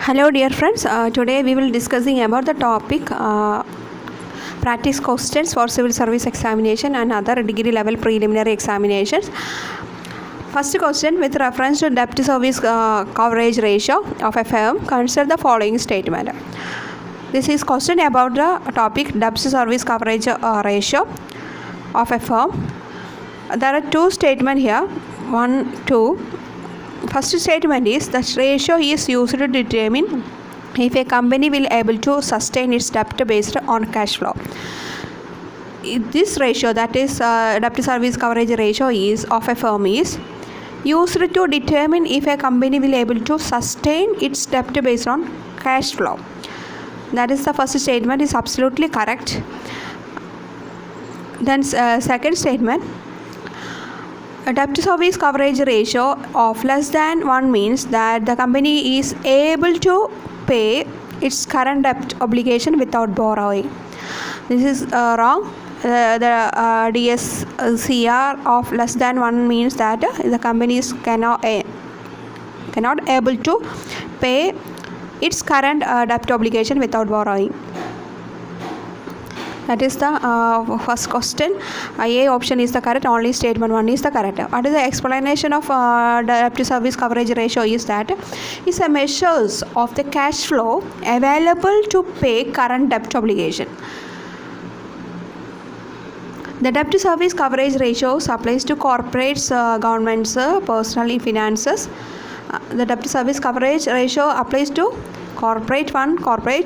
Hello dear friends, today we will discussing about the topic practice questions for civil service examination and other degree level preliminary examinations. First question, with reference to debt service coverage ratio of a firm, consider the following statement. This is question about the topic debt service coverage ratio of a firm. There are two statements here, 1, 2. First statement is the ratio is used to determine if a company will able to sustain its debt based on cash flow. This ratio, that is debt service coverage ratio is of a firm, is used to determine if a company will able to sustain its debt based on cash flow. That is the first statement, is absolutely correct. Then second statement, a debt service coverage ratio of less than 1 means that the company is able to pay its current debt obligation without borrowing. This is wrong. The DSCR of less than 1 means that the companies cannot able to pay its current debt obligation without borrowing. That is the first question. A option is the correct, only statement 1 is the correct. What is the explanation of debt service coverage ratio is that is a measures of the cash flow available to pay current debt obligation. The debt service coverage ratio applies to corporates, governments, personal finances. The debt service coverage ratio applies to corporate,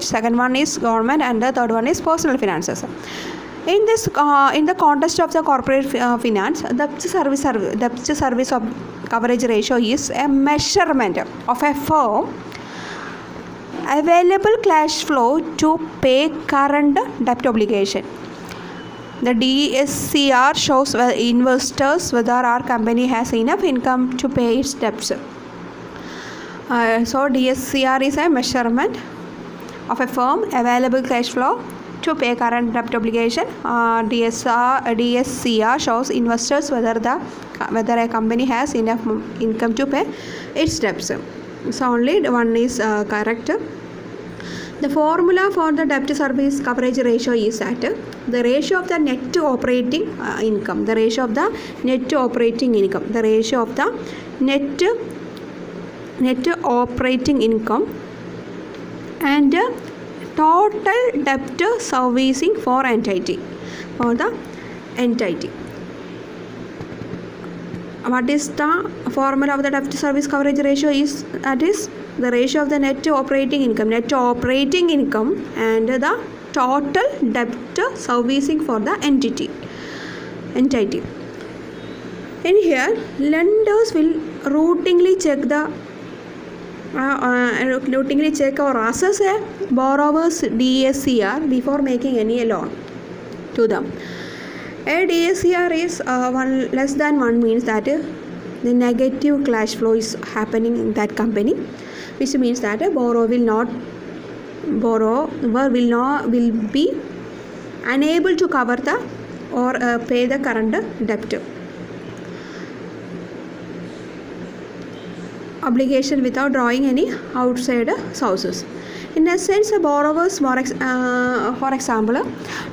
second one is government, and the third one is personal finances. In this in the context of the corporate finance, debt service coverage ratio is a measurement of a firm available cash flow to pay current debt obligation. The DSCR shows investors whether our company has enough income to pay its debts. So DSCR is a measurement of a firm available cash flow to pay current debt obligation. DSCR shows investors whether a company has enough income to pay its debts. So only one is correct. The formula for the debt service coverage ratio is that the ratio of the net operating income, the ratio of the net operating income, the ratio of the net operating income and total debt servicing for entity, for the entity. What is the formula of the debt service coverage ratio is, that is the ratio of the net operating income and the total debt servicing for the entity. In here, lenders will routinely check or assess a borrower's DSCR before making any loan to them. A DSCR is less than 1 means that the negative cash flow is happening in that company, which means that a borrower will be unable to cover the or pay the current debt obligation without drawing any outside sources. In a sense, a borrower's for example,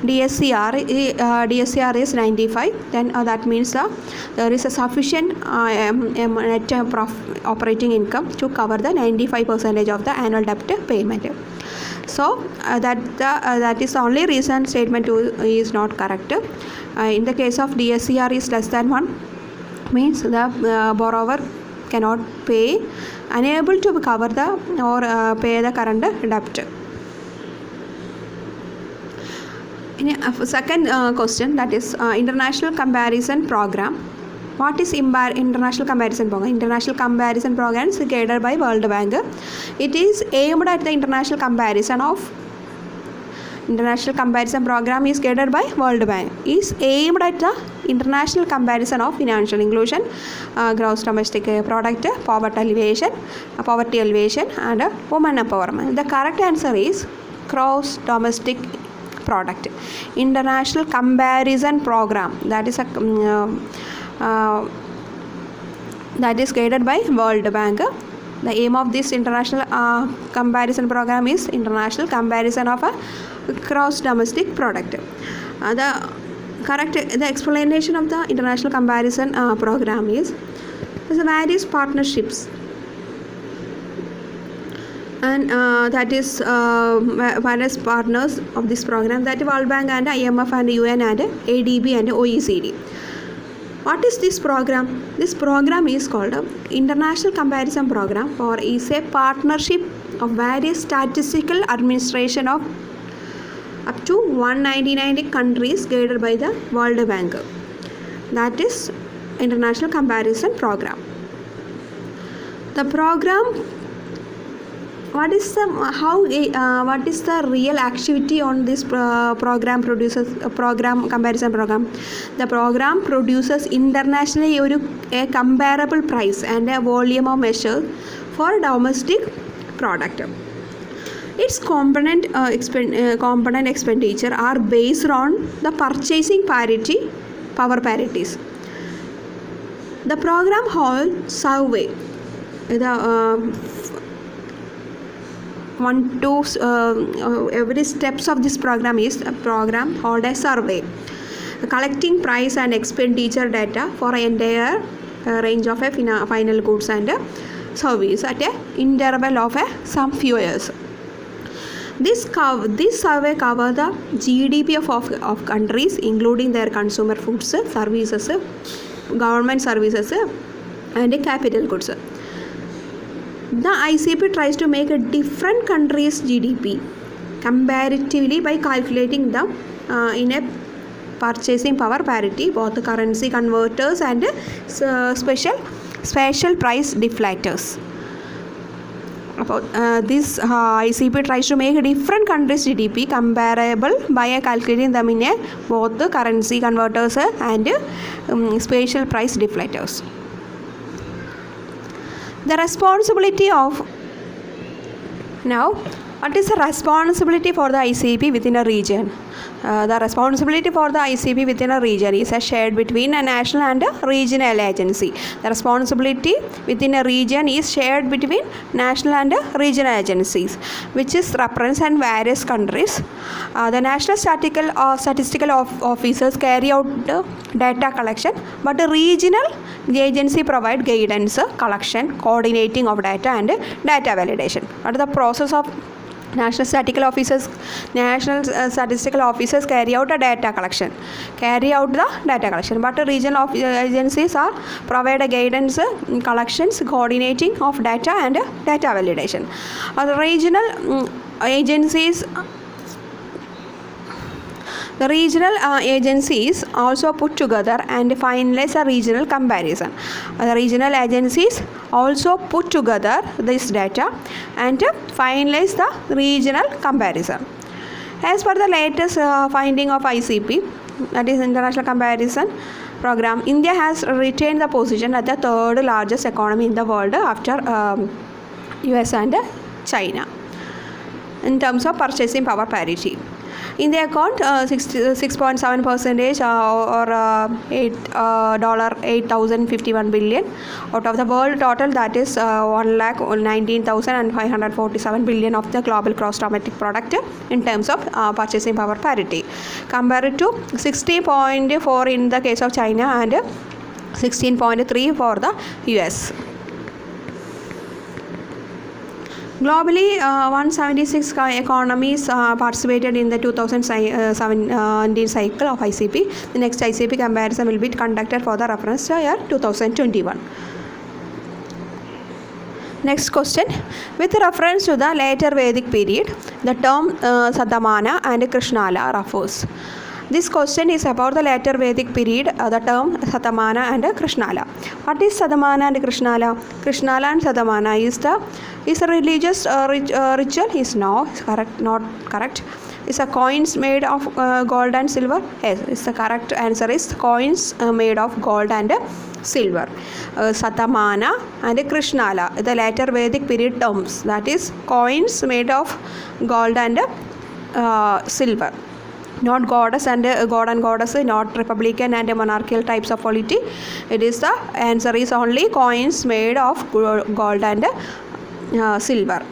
DSCR is 95, then that means there is a sufficient net operating income to cover the 95% of the annual debt payment. So that is the only reason statement 2 is not correct. In the case of DSCR is less than 1 means the borrower cannot pay, unable to cover the or pay the current debt. Second question, that is international comparison program. What is international comparison program? International comparison program is guided by World Bank. It is aimed at the international comparison program is guided by World Bank, is aimed at the international comparison of financial inclusion, gross domestic product, poverty alleviation and women empowerment. The correct answer is gross domestic product. International comparison program, that is guided by World Bank. The aim of this international comparison program is international comparison of a gross domestic product. The explanation of the international comparison program is there's various partnerships, and that is various partners of this program, that World Bank and IMF and UN and ADB and OECD. What is this program? This program is called International Comparison Program, or is a partnership of various statistical administration of up to 199 countries guided by the World Bank. That is International Comparison Program. The program, what is the real activity on this program comparison program? The program produces internationally a comparable price and a volume of measure for domestic product. Its component expenditure are based on the purchasing power parities. The program holds survey. Every steps of this program is a program hold a survey, collecting price and expenditure data for an entire range of final goods and service at an interval of some few years. This survey covers the GDP of countries, including their consumer goods, services, government services, and capital goods. The ICP tries to make a different countries' GDP comparatively by calculating them in a purchasing power parity, both currency converters and special price deflators. This ICP tries to make different countries' GDP comparable by calculating them in both the currency converters and special price deflators. The responsibility of what is the responsibility for the ICP within a region? The responsibility for the ICP within a region is shared between a national and a regional agency. The responsibility within a region is shared between national and regional agencies, which is represent various countries. The national statistical officers carry out the data collection, but the regional agency provide guidance, collection, coordinating of data and data validation. What is the process of national statistical officers carry out the data collection, but the regional agencies are provide a guidance, collections, coordinating of data and data validation. The regional agencies also put together and finalize a regional comparison. The regional agencies also put together this data and finalize the regional comparison. As per the latest finding of ICP, that is International Comparison Program, India has retained the position as the third largest economy in the world after US and China in terms of purchasing power parity. In the account, 6.7% or $8,051 billion out of the world total, that is 1,19,547 billion of the global gross domestic product in terms of purchasing power parity, compared to 60.4 in the case of China and 16.3 for the US. Globally, 176 economies participated in the 2017 cycle of ICP. The next ICP comparison will be conducted for the reference year 2021. Next question. With reference to the later Vedic period, the term Satamana and Krishnala refers. This question is about the later Vedic period, the term Satamana and Krishnala. What is Satamana and Krishnala? Krishnala and Satamana is a religious ritual. Is not correct. Is a coins made of gold and silver? Yes, is the correct answer is coins made of gold and silver. Satamana and Krishnala, the later Vedic period terms, that is coins made of gold and silver. Not goddess and god and goddess, not republican and monarchical types of polity. It is the answer is only coins made of gold and silver.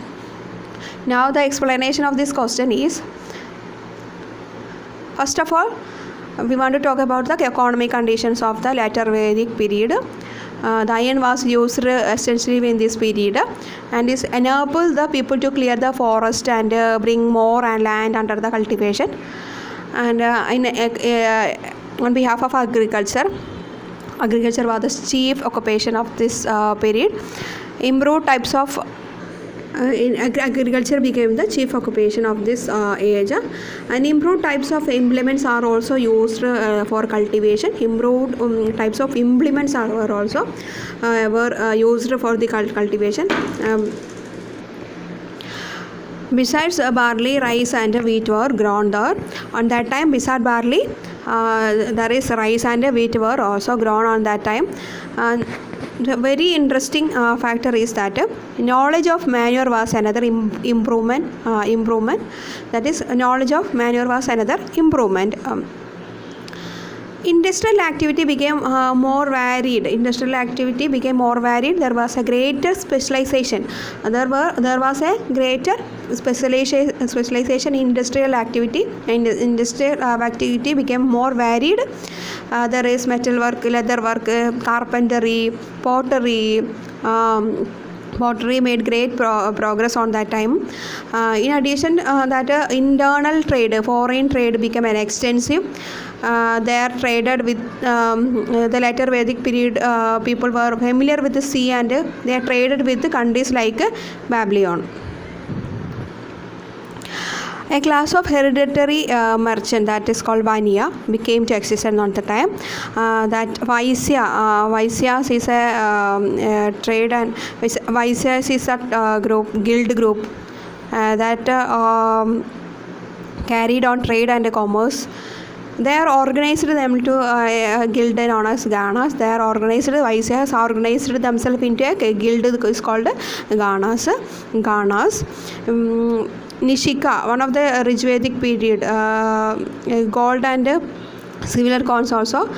Now the explanation of this question is, first of all, we want to talk about the economic conditions of the later Vedic period. The iron was used extensively in this period, and this enabled the people to clear the forest and bring more land under the cultivation. And on behalf of agriculture was the chief occupation of this period. Improved types of agriculture became the chief occupation of this age, and improved types of implements are also used for cultivation. Improved types of implements were also used for the cultivation. Besides barley, rice and wheat were grown there. On that time, beside barley, there is rice and wheat were also grown on that time. And the very interesting factor is that knowledge of manure was another improvement. That is, knowledge of manure was another improvement. Industrial activity became more varied. There was a greater specialization. There was a greater specialization in industrial activity, and industrial activity became more varied. There is metalwork, leatherwork, carpentry, pottery. Pottery made great progress on that time. In addition, that internal trade, foreign trade became an extensive. They are traded with the later Vedic period. People were familiar with the sea, and they are traded with the countries like Babylon. A class of hereditary merchant, that is called Vanya, became to exist at the time. That Vaisyas is a trade, and Vaisyas is a guild group that carried on trade and commerce. They are organized them to a guild known as Ganas. They are organized, Vaisyas organized themselves into a guild is called Ganas. Nishika, one of the rich Vedic period, gold and silver coins also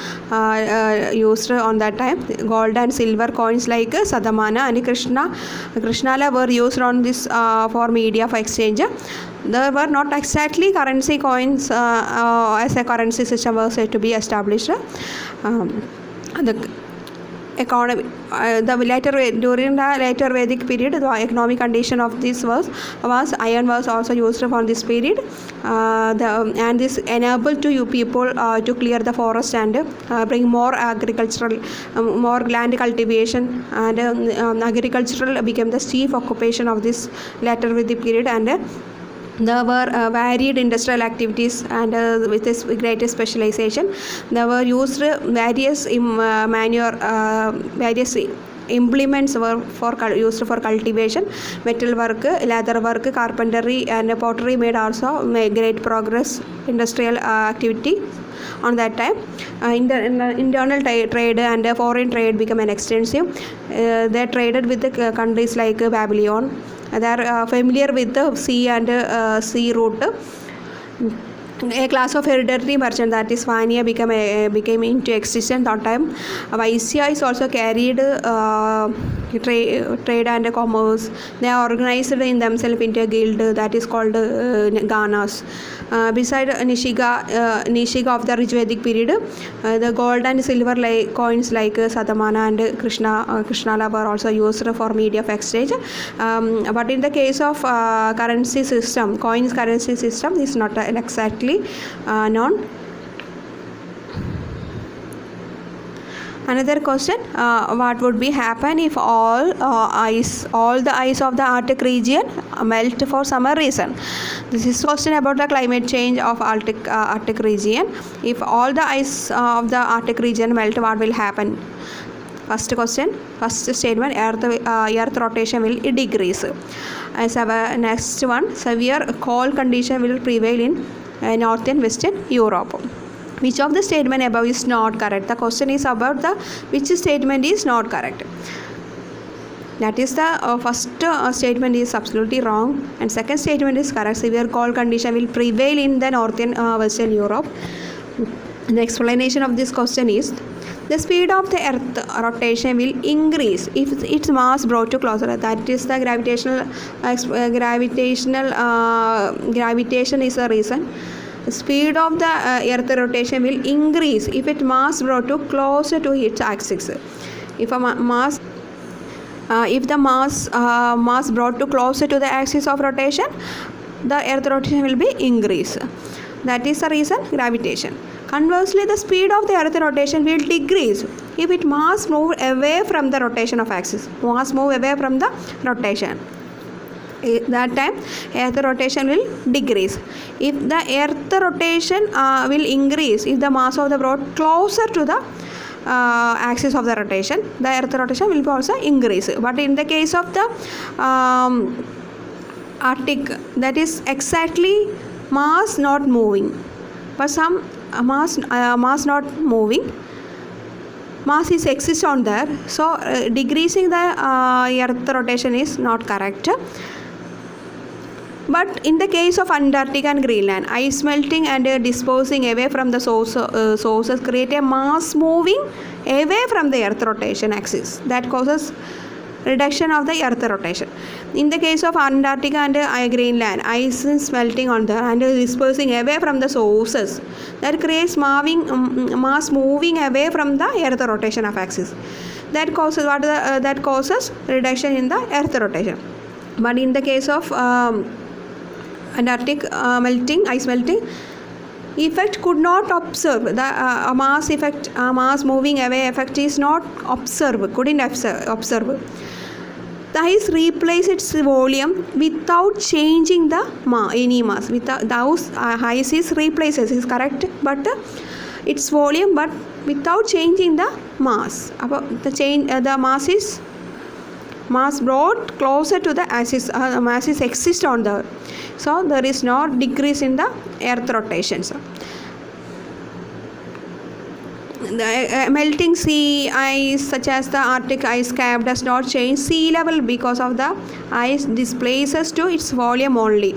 used on that time. Gold and silver coins like Sadamana and Krishnala were used on this for media for exchange. There were not exactly currency coins as a currency system was said to be established. The economy, during the later Vedic period, the economic condition of this was iron was also used for this period, and this enabled to you people to clear the forest and bring more agricultural, more land cultivation, and agricultural became the chief occupation of this later Vedic period. And there were varied industrial activities, and with this greater specialization, there were used various various implements were used for cultivation. Metal work, leather work, carpentry and pottery made great progress. Industrial activity on that time. Internal trade and foreign trade became an extensive. They traded with the countries like Babylon. They are familiar with the sea and sea route. A class of hereditary merchant, that is Vanya, became into existence that time. Vaisya is also carried trade and commerce. They are organized in themselves into a guild that is called Ganas. Beside Nishika of the rich Vedic period, the gold and silver coins like Sadamana and Krishnala were also used for media of exchange. But in the case of currency system, currency system is not exactly known. Another question, what would be happen if all the ice of the Arctic region melt for some reason? This is question about the climate change of Arctic region. If all the ice of the Arctic region melt, what will happen? First statement, earth rotation will decrease. As our next one, severe cold condition will prevail in North and Western Europe. Which of the statement above is not correct? The question is about which statement is not correct. That is the first statement is absolutely wrong, and second statement is correct. Severe cold condition will prevail in the North and Western Europe. The explanation of this question is, The speed of the earth rotation will increase if its mass brought to closer. That is the gravitation is the reason. The speed of the earth rotation will increase if its mass brought to closer to its axis. If the mass brought to closer to the axis of rotation, the earth rotation will be increased. That is the reason, gravitation. Conversely, the speed of the earth rotation will decrease if its mass move away from the rotation of axis. Mass move away from the rotation. That time earth rotation will decrease. If the earth rotation will increase if the mass of the brought closer to the axis of the rotation, the earth rotation will also increase. But in the case of the Arctic, that is exactly mass not moving, but some mass not moving, mass is exist on there, so decreasing the earth rotation is not correct. But in the case of Antarctica and Greenland, ice melting and disposing away from the sources create a mass moving away from the earth rotation axis that causes reduction of the earth rotation. In the case of Antarctica and Greenland, ice is melting on there and dispersing away from the sources that creates mass moving away from the earth rotation of axis. That causes reduction in the earth rotation. But in the case of Antarctic ice melting effect could not observe the mass moving away effect is not couldn't observe. The ice replaces its volume without changing the any mass. Ice is replaces is correct, but its volume but without changing the mass. The mass brought closer to the axis. Mass is exist on the, so there is no decrease in the earth rotations. The melting sea ice such as the Arctic ice cap does not change sea level because of the ice displaces to its volume only.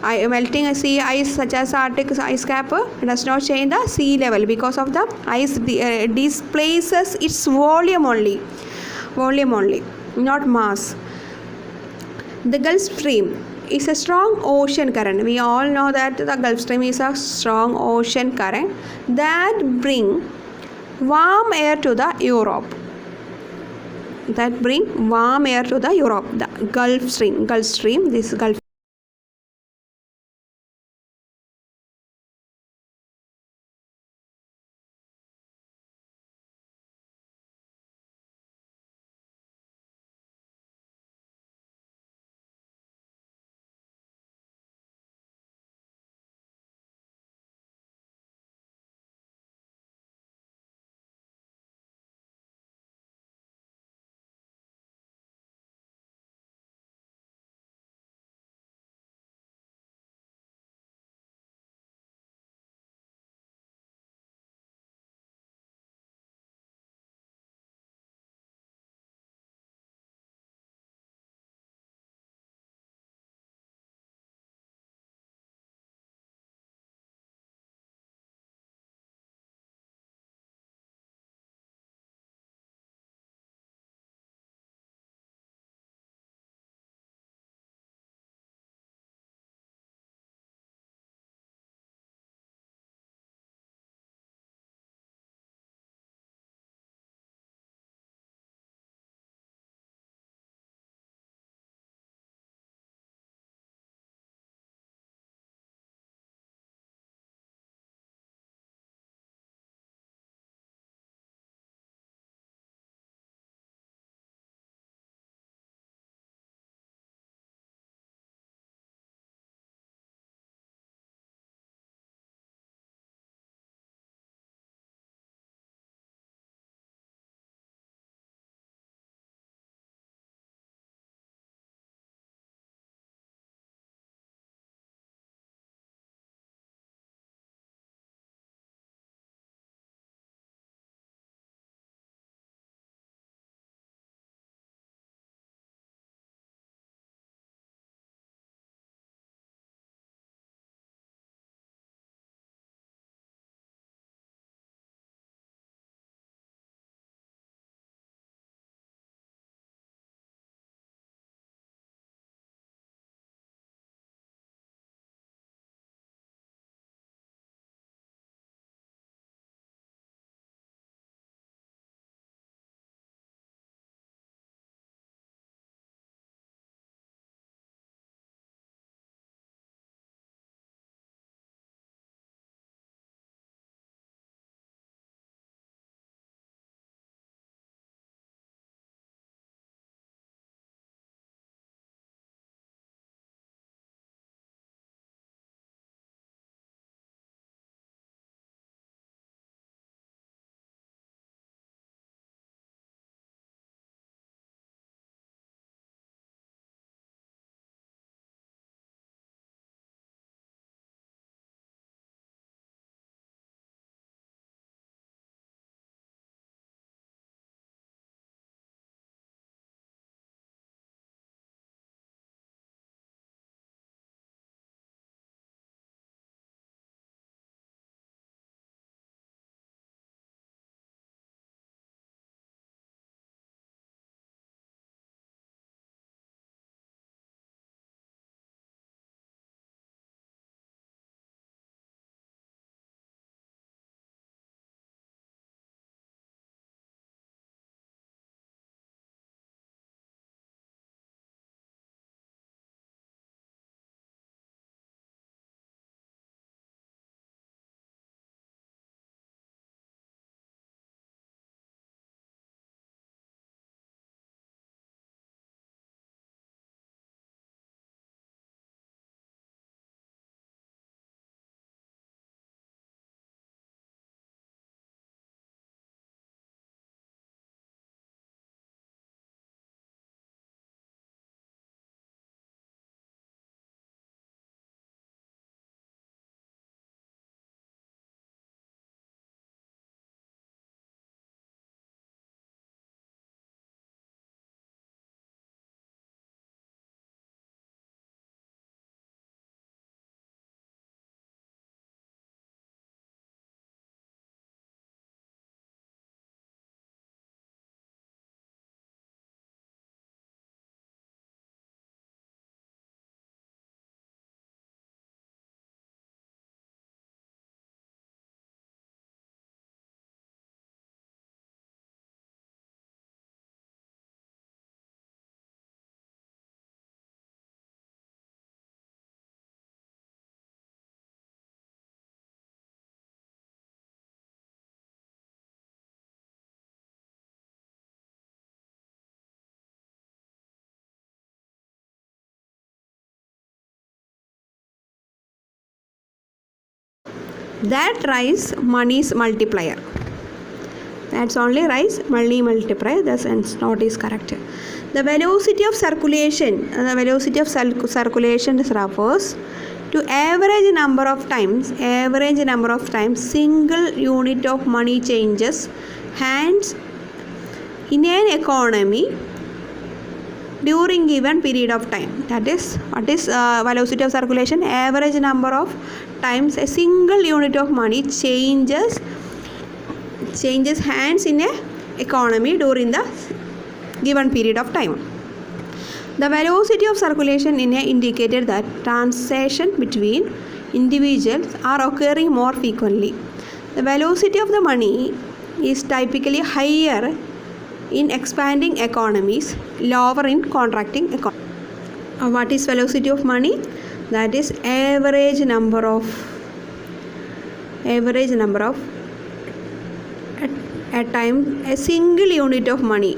Melting sea ice such as Arctic ice cap does not change the sea level because of the ice displaces its volume only, not mass. The Gulf Stream is a strong ocean current. We all know that the Gulf Stream is a strong ocean current that bring warm air to the Europe. The Gulf Stream, this Gulf that rise money's multiplier. That's only rise money multiplier. The sense not is correct. The velocity of circulation. The velocity of circulation refers to average number of times single unit of money changes hands in an economy during given period of time. That is, what is velocity of circulation? Average number of times a single unit of money changes hands in a economy during the given period of time. The velocity of circulation indicated that transactions between individuals are occurring more frequently. The velocity of the money is typically higher in expanding economies, lower in contracting economies. What is velocity of money? That is average number of at time a single unit of money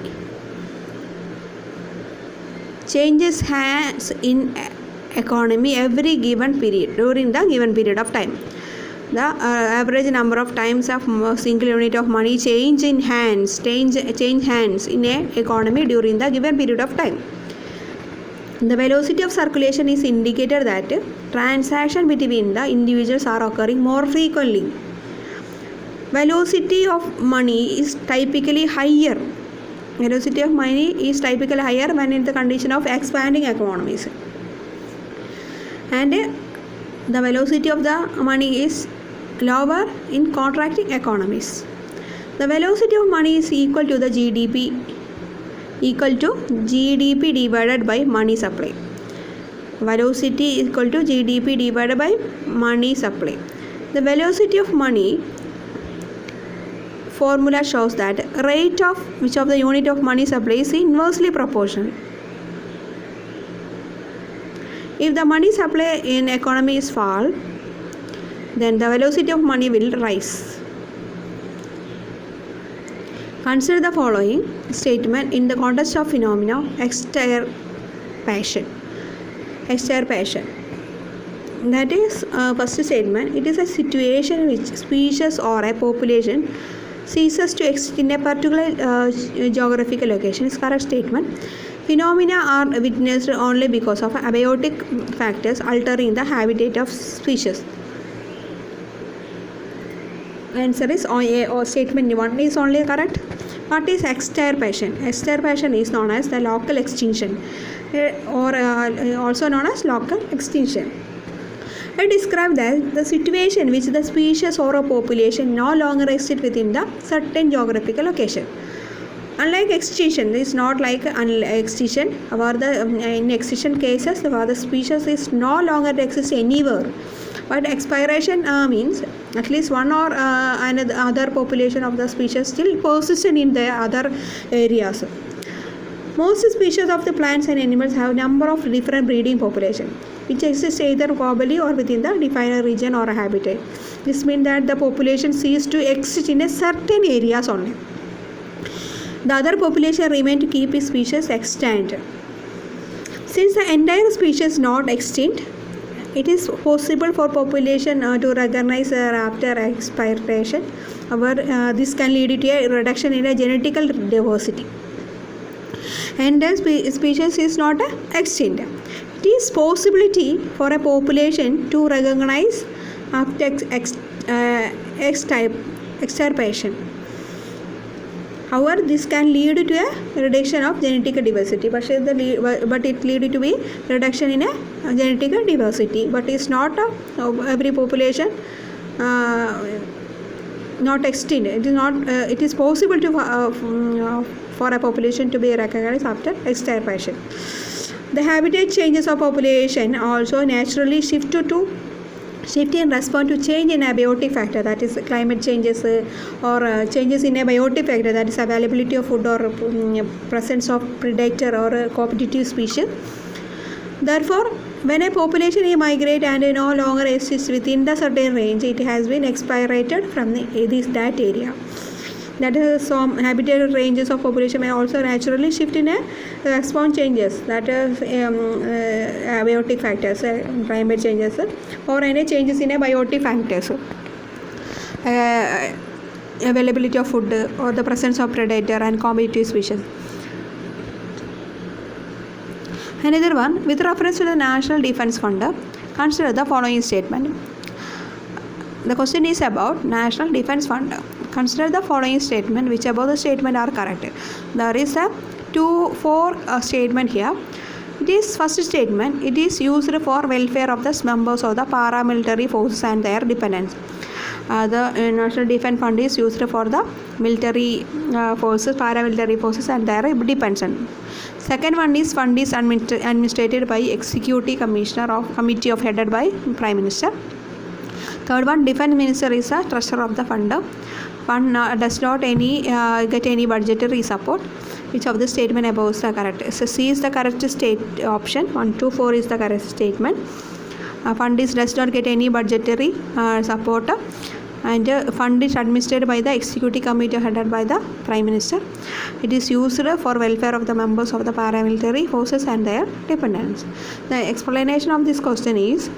changes hands in economy every given period during the given period of time. The average number of times of single unit of money change hands in a economy during the given period of time. The velocity of circulation is indicated that transactions between the individuals are occurring more frequently. Velocity of money is typically higher. Velocity of money is typically higher when in the condition of expanding economies. And the velocity of the money is lower in contracting economies. The velocity of money is equal to the GDP divided by money supply. Velocity is equal to GDP divided by money supply. The velocity of money formula shows that rate of which of the unit of money supply is inversely proportional. If the money supply in economy is fall, then the velocity of money will rise. Consider the following statement in the context of phenomena of extirpation. That is, first statement, it is a situation in which species or a population ceases to exist in a particular geographical location. Is correct statement. Phenomena are witnessed only because of abiotic factors altering the habitat of species. Answer is statement 1 is only correct. What is extirpation? Extirpation is known as the local extinction or also known as local extinction. I describe that the situation in which the species or a population no longer exists within the certain geographical location. Unlike extinction, this is not like extinction, where in extinction cases where the species is no longer exists anywhere. But expiration means at least one or another other population of the species still persistent in the other areas. Most species of the plants and animals have a number of different breeding populations, which exist either globally or within the defined region or a habitat. This means that the population ceases to exist in a certain areas only. The other population remain to keep its species extant. Since the entire species is not extinct, it is possible for population to recognize after expiration. However, this can lead to a reduction in a genetical diversity. And the species is not extinct. It is possibility for a population to recognize after extirpation. However, this can lead to a reduction of genetic diversity, but it leads to be reduction in a genetic diversity. But it's not every population not extinct. It is not. It is possible to for a population to be recognized after extirpation. The habitat changes of population also naturally shift in response to change in abiotic factor, that is climate changes or changes in a biotic factor, that is availability of food or presence of predator or competitive species. Therefore, when a population migrates and no longer exists within the certain range, it has been expirated from that area. That is, some habitat ranges of population may also naturally shift in a response changes, that is abiotic factors, climate changes or any changes in a biotic factors. availability of food or the presence of predator and competitive species. Another one, with reference to the National Defence Fund, consider the following statement. The question is about National Defence Fund. Consider the following statement, which above the statement are correct. There is a 4 statement here. It is first statement, it is used for welfare of the members of the paramilitary forces and their dependents. The National Defence Fund is used for the military forces, paramilitary forces and their dependents. Second one is fund is administered by Executive Commissioner of Committee of headed by Prime Minister. Third one, Defence Minister is a treasurer of the fund. Fund does not get any budgetary support. Which of the statement above is the correct? So C is the correct option. 1, 2, 4 is the correct statement. Fund does not get any budgetary support, and fund is administered by the Executive Committee headed by the Prime Minister. It is used for welfare of the members of the paramilitary forces and their dependents. The explanation of this question is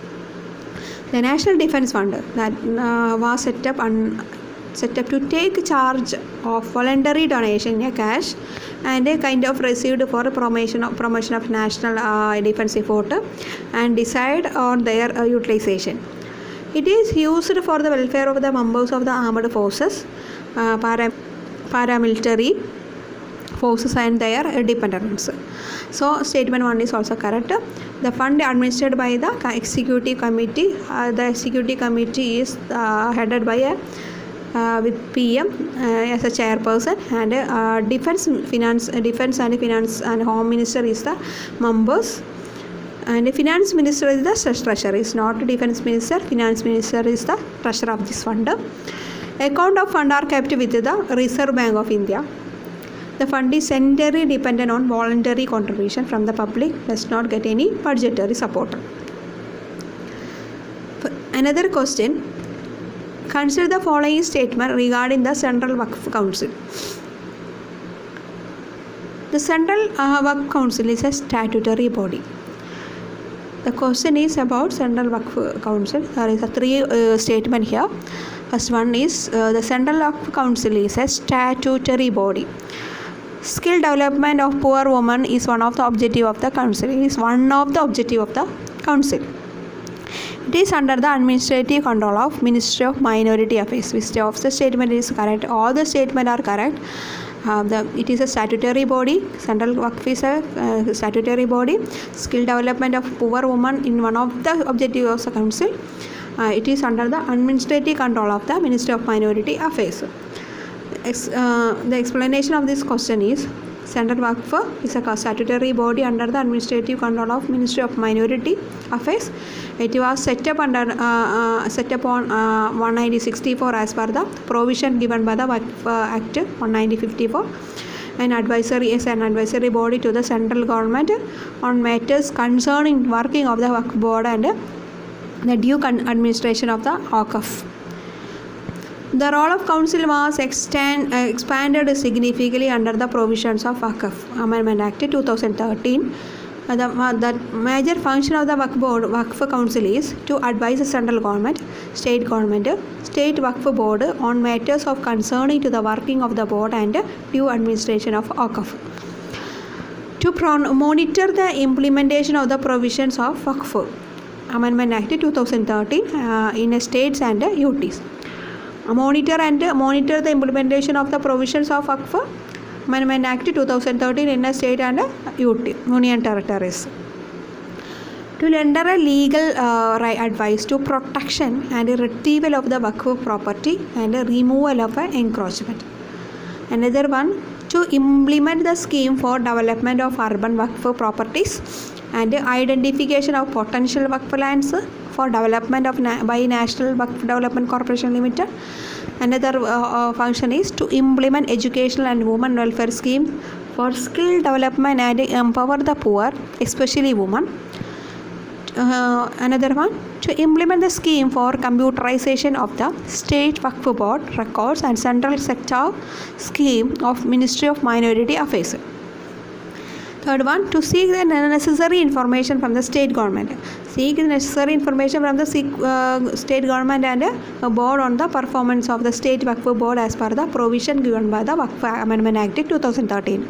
the National Defence Fund that was set up to take charge of voluntary donation in cash and a kind of received for promotion of national defense effort and decide on their utilization. It is used for the welfare of the members of the armed forces, paramilitary forces and their dependents. So statement 1 is also correct. The fund administered by the Executive Committee. The Executive Committee is headed by a with PM as a chairperson, and Defense and Finance and Home Minister is the members, and the Finance Minister is the treasurer. Is not Defense Minister. Finance Minister is the treasurer of this fund. Account of fund are kept with the Reserve Bank of India. The fund is entirely dependent on voluntary contribution from the public. Does not get any budgetary support. Another question. Consider the following statement regarding the Central Waqf Council. The Central Waqf Council is a statutory body. The question is about Central Waqf Council. There is a 3 statement here. First one is the Central Waqf Council is a statutory body. Skill development of poor women is one of the objective of the council. It is one of the objective of the council. It is under the administrative control of Ministry of Minority Affairs. Which of the statement is correct? All the statements are correct. It is a statutory body. Central Waqf is a statutory body. Skill development of poor women in one of the objectives of the council. It is under the administrative control of the Ministry of Minority Affairs. The explanation of this question is Central Waqf is a statutory body under the administrative control of Ministry of Minority Affairs. It was set up on 1964 as per the provision given by the Waqf Act 1954. An advisory body to the central government on matters concerning working of the Waqf board and the due administration of the Waqf. The role of council was expanded significantly under the provisions of Waqf Amendment Act 2013. The major function of the Waqf Council is to advise the central government, state Waqf board on matters of concerning to the working of the board and due administration of Waqf. To monitor the implementation of the provisions of Waqf Amendment Act 2013 in states and UTs. Monitor the implementation of the provisions of Waqf Amendment Act 2013 in a state and UT, Union Territories. To render a legal advice to protection and retrieval of the Waqf property and removal of encroachment. Another one, to implement the scheme for development of urban Waqf properties and identification of potential Waqf lands for development of by National Waqf Development Corporation Limited. Another function is to implement educational and women welfare schemes for skill development and empower the poor, especially women. Another one, to implement the scheme for computerization of the State Waqf Board records and Central Sector scheme of Ministry of Minority Affairs. Third one, to seek the necessary information from the state government. seek the necessary information from the state government and board on the performance of the state Waqf board as per the provision given by the Waqf Amendment Act 2013.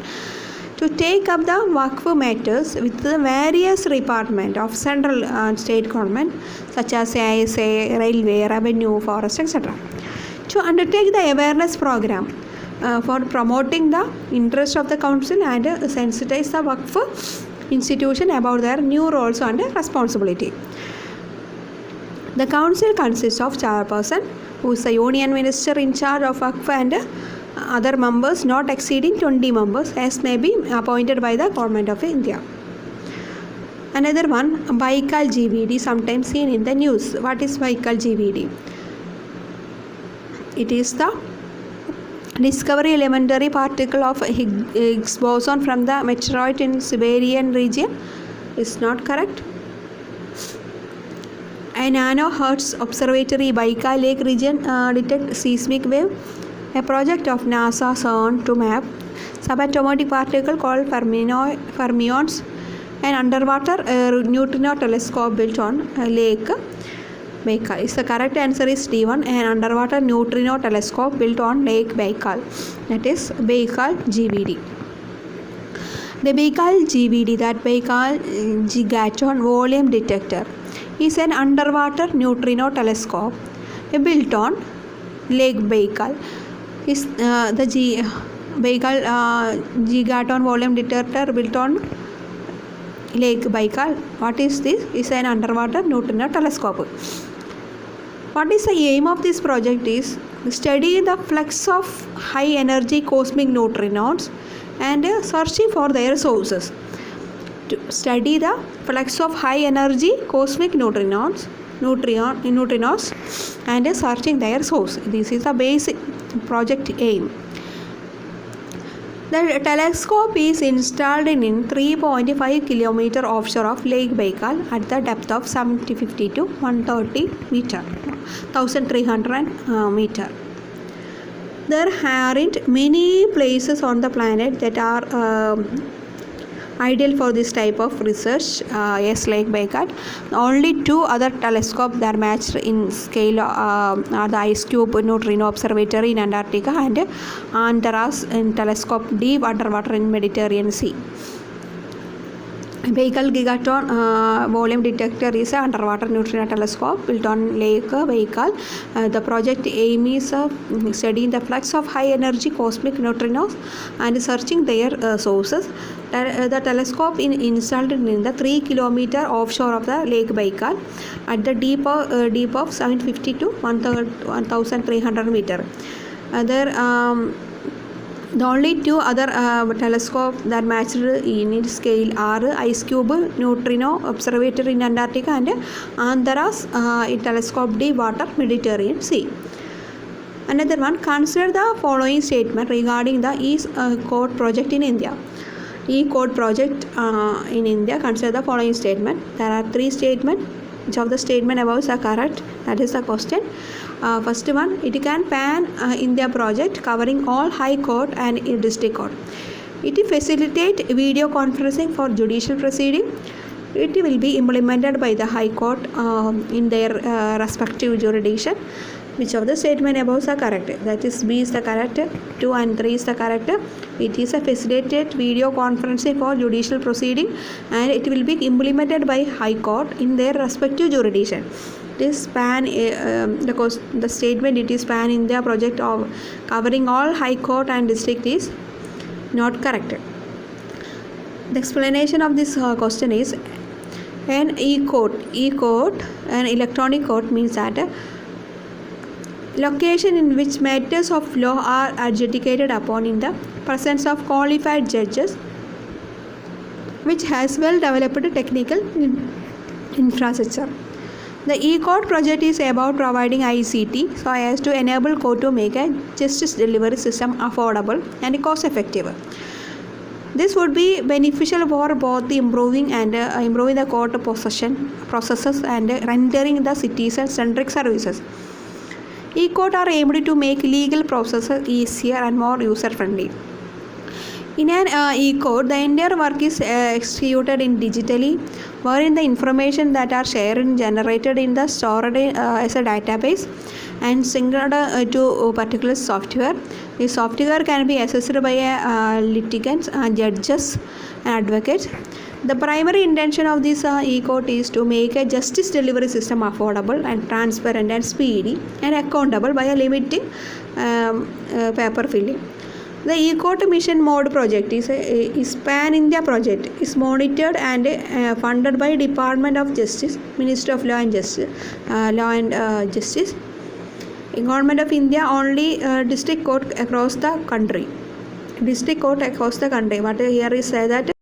To take up the Waqf matters with the various departments of central and state government such as ISA, railway, revenue, forest, etc. To undertake the awareness program for promoting the interest of the council and sensitize the Waqf institution about their new roles and responsibility. The council consists of chairperson, who is the union minister in charge of Waqf, and other members not exceeding 20 members as may be appointed by the Government of India. Another one, Baikal GVD, sometimes seen in the news. What is Baikal GVD? It is the discovery elementary particle of Higgs boson from the meteorite in Siberian region. Is not correct. A nanohertz observatory Baikal Lake region detect seismic wave. A project of NASA CERN to map subatomic particle called fermions. An underwater neutrino telescope built on Lake Baikal. The correct answer is D1. An underwater neutrino telescope built on Lake Baikal. That is Baikal GVD. The Baikal GVD, that Baikal Gigaton Volume Detector, is an underwater neutrino telescope built on Lake Baikal. Is the Baikal Gigaton Volume Detector built on Lake Baikal. What is this? Is an underwater neutrino telescope. What is the aim of this project is study the flux of high energy cosmic neutrinos and searching for their sources. To study the flux of high energy cosmic neutrinos and searching their source. This is the basic project aim. The telescope is installed in 3.5 km offshore of Lake Baikal at the depth of 750 to 130 meter, 1300 meter. There aren't many places on the planet that are ideal for this type of research. Yes, Lake Baikal. Only two other telescopes that are matched in scale are the Ice Cube Neutrino Observatory in Antarctica and Antares in telescope deep underwater in Mediterranean Sea. Baikal Gigaton Volume Detector is an underwater neutrino telescope built on Lake Baikal. The project aim is studying the flux of high energy cosmic neutrinos and searching their sources. The telescope is installed in the 3 km offshore of the Lake Baikal at the deep of 750 to 1300 meter. The only two other telescopes that matched in its scale are Ice Cube Neutrino Observatory in Antarctica and Antares in telescope deep water Mediterranean Sea. Another one, consider the following statement regarding the E-Code project in India. E-Code project in India, consider the following statement. There are three statements. Which of the statement above is correct? That is the question. First one, it can pan India project covering all High Court and District Court. It facilitate video conferencing for judicial proceeding. It will be implemented by the High Court in their respective jurisdiction. Which of the statement above are correct? That is B is the correct, 2 and 3 is the correct. It is a facilitated video conferencing for judicial proceeding and it will be implemented by High Court in their respective jurisdiction. This span the statement it is pan India project of covering all High Court and district is not correct. The explanation of this question is an e-court, an electronic court means that location in which matters of law are adjudicated upon in the presence of qualified judges, which has well developed technical infrastructure. The e-court project is about providing ICT so as to enable court to make a justice delivery system affordable and cost effective. This would be beneficial for both the improving the court processes and rendering the citizen-centric services. E-court are aimed to make legal processes easier and more user-friendly. In an e-court, the entire work is executed in digitally, wherein the information that are shared and generated in the stored as a database and synced to a particular software. The software can be accessed by litigants, judges, and advocates. The primary intention of this e-court is to make a justice delivery system affordable and transparent and speedy and accountable by limiting paper filling. The e-court mission mode project is pan-India project. Is monitored and funded by Department of Justice, Ministry of Law and Justice, Government of India, only district court across the country. What here is said that